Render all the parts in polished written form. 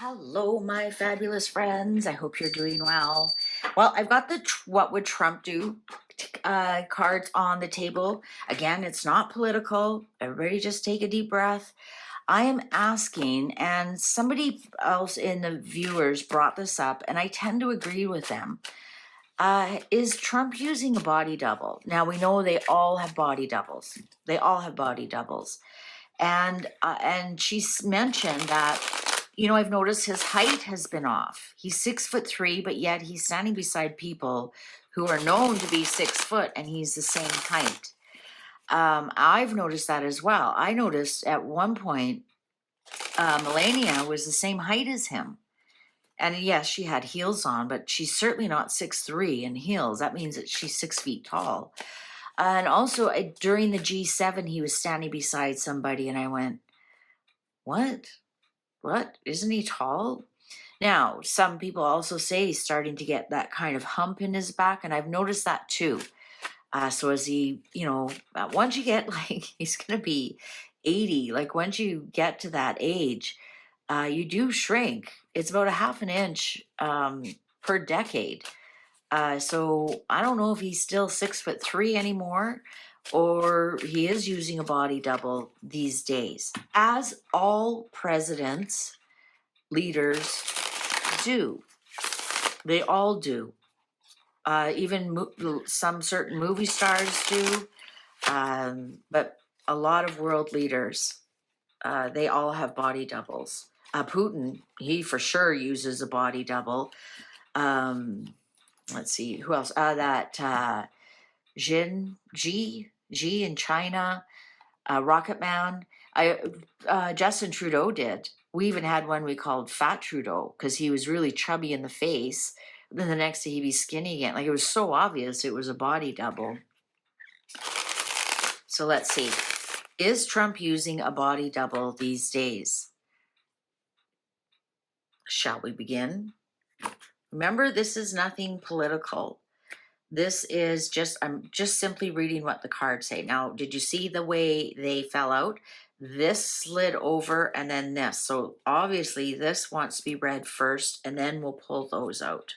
Hello, my fabulous friends. I hope you're doing well. Well, I've got the what would Trump do cards on the table. Again, it's not political. Everybody just take a deep breath. I am asking, and somebody else in the viewers brought this up, and I tend to agree with them. Is Trump using a body double? Now, we know they all have body doubles. They all have body doubles. And she's mentioned that, I've noticed his height has been off. He's 6'3", but yet he's standing beside people who are known to be 6 foot, and he's the same height. I've noticed that as well. I noticed at one point, Melania was the same height as him. And yes, she had heels on, but she's certainly not 6'3" in heels. That means that she's 6 feet tall. And also during the G7, he was standing beside somebody, and I went, what? Isn't he tall? Now, some people also say he's starting to get that kind of hump in his back, and I've noticed that too. So as he, once you get he's going to be 80, once you get to that age, you do shrink. It's about a half an inch per decade. So I don't know if he's still 6'3" anymore, or he is using a body double these days, as all presidents, leaders do. They all do. Even some certain movie stars do, but a lot of world leaders, they all have body doubles. Putin, he for sure uses a body double. Let's see, who else? G in China, Rocket Man. Justin Trudeau did. We even had one we called Fat Trudeau because he was really chubby in the face. Then the next day he'd be skinny again. It was so obvious it was a body double. So let's see. Is Trump using a body double these days? Shall we begin? Remember, this is nothing political. This is I'm just simply reading what the cards say. Now, did you see the way they fell out? This slid over and then this. So obviously this wants to be read first, and then we'll pull those out.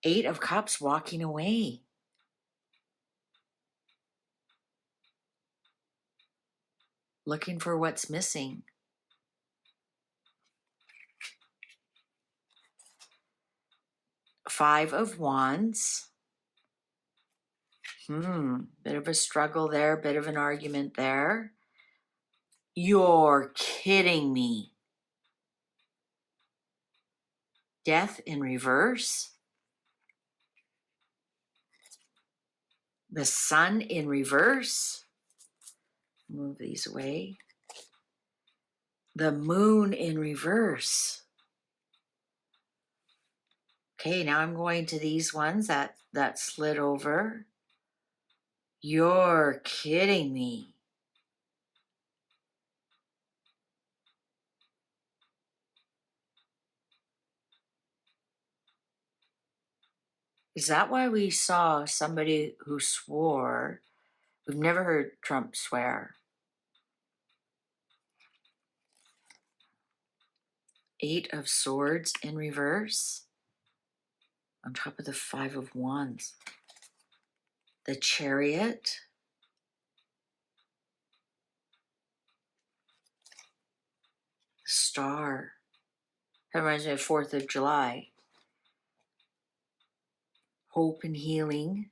8 of Cups walking away. Looking for what's missing. Five of Wands. Bit of a struggle there, bit of an argument there. You're kidding me. Death in reverse. The Sun in reverse. Move these away. The Moon in reverse. Okay, now I'm going to these ones that slid over. You're kidding me. Is that why we saw somebody who swore? We've never heard Trump swear. 8 of Swords in reverse. On top of the 5 of Wands. The Chariot. The Star. That reminds me of 4th of July. Hope and healing.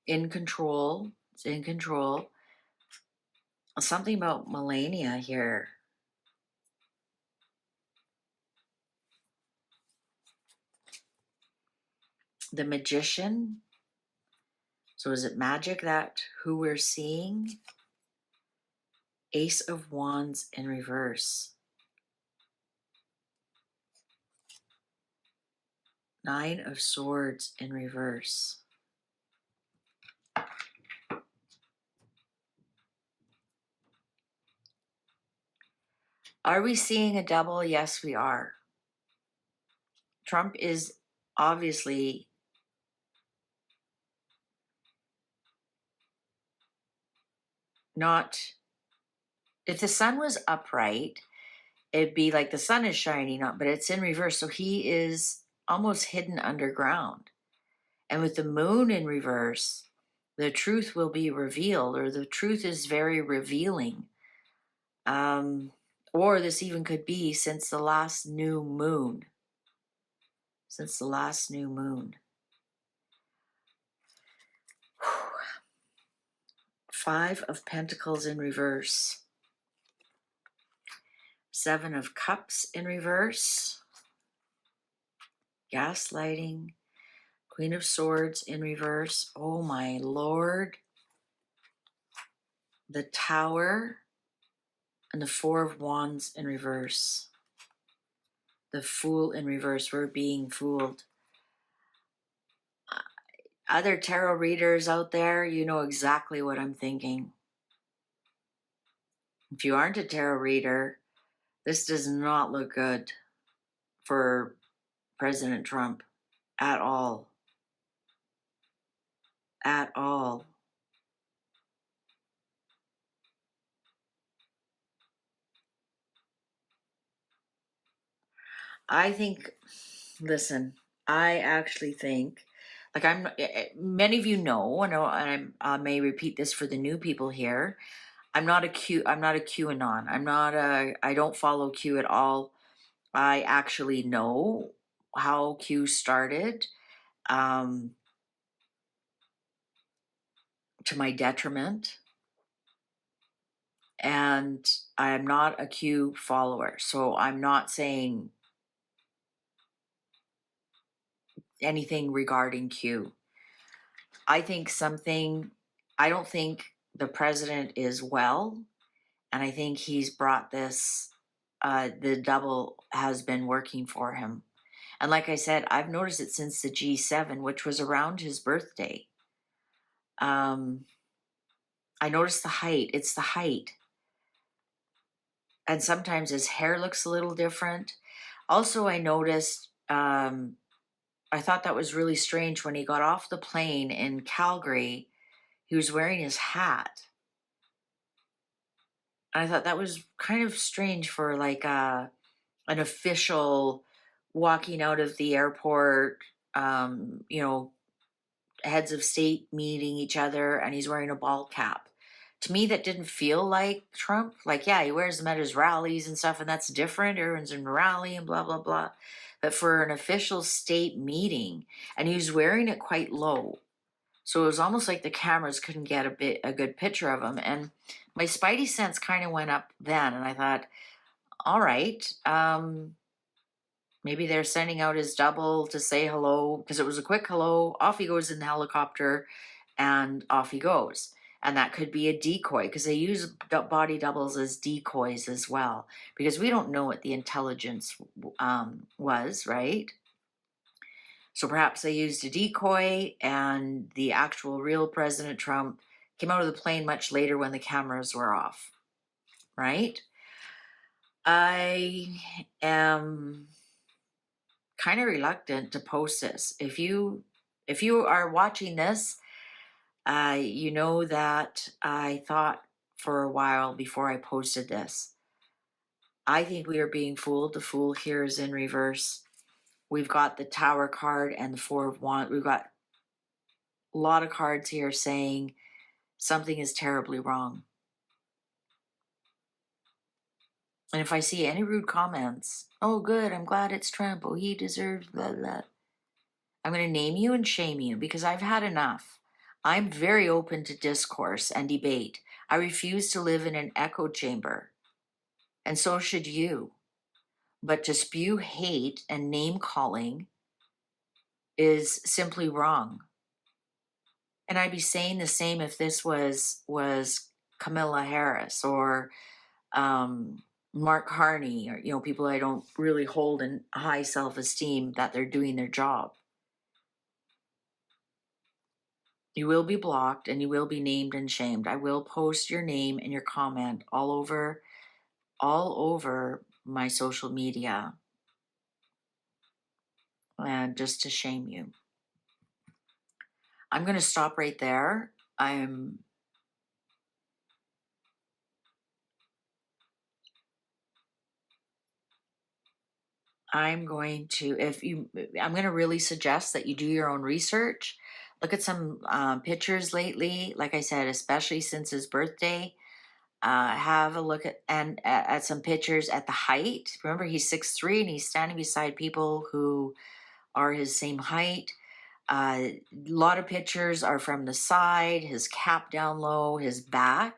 In control. It's in control. Something about Melania here. The Magician. So is it magic that who we're seeing? Ace of Wands in reverse. 9 of Swords in reverse. Are we seeing a double? Yes, we are. Trump is obviously not If the sun was upright, it'd be like the sun is shining on, but it's in reverse. So he is almost hidden underground. And with the moon in reverse, the truth will be revealed, or the truth is very revealing. Or this even could be since the last new moon. Since the last new moon. Five of Pentacles in reverse. Seven of Cups in reverse. Gaslighting. Queen of Swords in reverse. Oh my Lord. The Tower. And the Four of Wands in reverse. The Fool in reverse. We're being fooled. Other tarot readers out there, you know exactly what I'm thinking. If you aren't a tarot reader, this does not look good for President Trump at all. At all. I think, listen, I actually think, like many of you know, and I may repeat this for the new people here. I'm not a QAnon. I don't follow Q at all. I actually know how Q started, to my detriment. And I'm not a Q follower. So I'm not saying anything regarding Q. I don't think the president is well. And I think he's brought this, the double has been working for him. And like I said, I've noticed it since the G7, which was around his birthday. I noticed the height. It's the height. And sometimes his hair looks a little different. Also, I noticed, I thought that was really strange when he got off the plane in Calgary, he was wearing his hat. And I thought that was kind of strange for like an official walking out of the airport, you know, heads of state meeting each other, and he's wearing a ball cap. To me, that didn't feel like Trump. Like, yeah, he wears them at his rallies and stuff, and that's different. Everyone's in a rally and blah, blah, blah. But for an official state meeting, and he was wearing it quite low. So it was almost like the cameras couldn't get a good picture of him. And my spidey sense kind of went up then, and I thought, all right, maybe they're sending out his double to say hello, because it was a quick hello. Off he goes in the helicopter, and off he goes. And that could be a decoy, because they use body doubles as decoys as well, because we don't know what the intelligence was, right? So perhaps they used a decoy, and the actual real President Trump came out of the plane much later when the cameras were off, right? I am kind of reluctant to post this. If you are watching this, you know that I thought for a while before I posted this. I think we are being fooled. The Fool here is in reverse. We've got the Tower card and the Four of Wands. We've got a lot of cards here saying something is terribly wrong. And if I see any rude comments, oh good, I'm glad it's Trump, oh he deserves blah blah, I'm going to name you and shame you, because I've had enough. I'm very open to discourse and debate. I refuse to live in an echo chamber. And so should you. But to spew hate and name calling is simply wrong. And I'd be saying the same if this was Kamala Harris or Mark Carney, or people I don't really hold in high self-esteem that they're doing their job. You will be blocked and you will be named and shamed. I will post your name and your comment all over my social media, and just to shame you. I'm going to stop right there. I'm I'm going to, I'm going to really suggest that you do your own research. Look at some pictures lately. Like I said, especially since his birthday, have a look at some pictures at the height. Remember, he's 6'3" and he's standing beside people who are his same height. A lot of pictures are from the side, his cap down low, his back.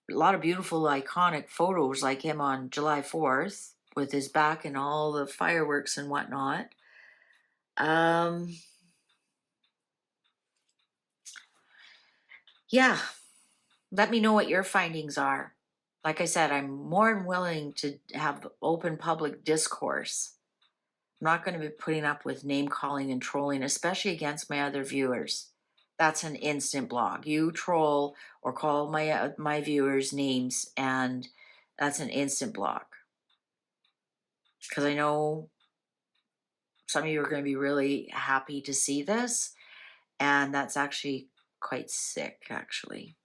A lot of beautiful, iconic photos like him on July 4th with his back and all the fireworks and whatnot. Yeah, let me know what your findings are. Like I said, I'm more than willing to have open public discourse. I'm not going to be putting up with name calling and trolling, especially against my other viewers. That's an instant block. You troll or call my viewers names, and that's an instant block. Because I know some of you are going to be really happy to see this, and that's actually quite sick, actually.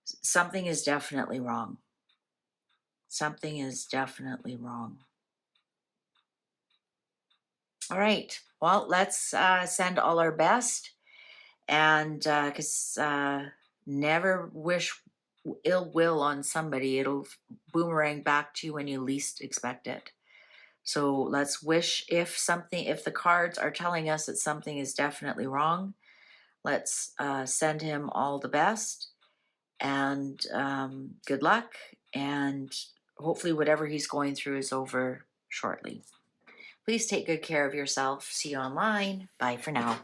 Something is definitely wrong. Something is definitely wrong. All right. Well, let's send all our best, and because never wish ill will on somebody. It'll boomerang back to you when you least expect it. So let's wish, if the cards are telling us that something is definitely wrong, let's send him all the best and good luck. And hopefully whatever he's going through is over shortly. Please take good care of yourself. See you online. Bye for now.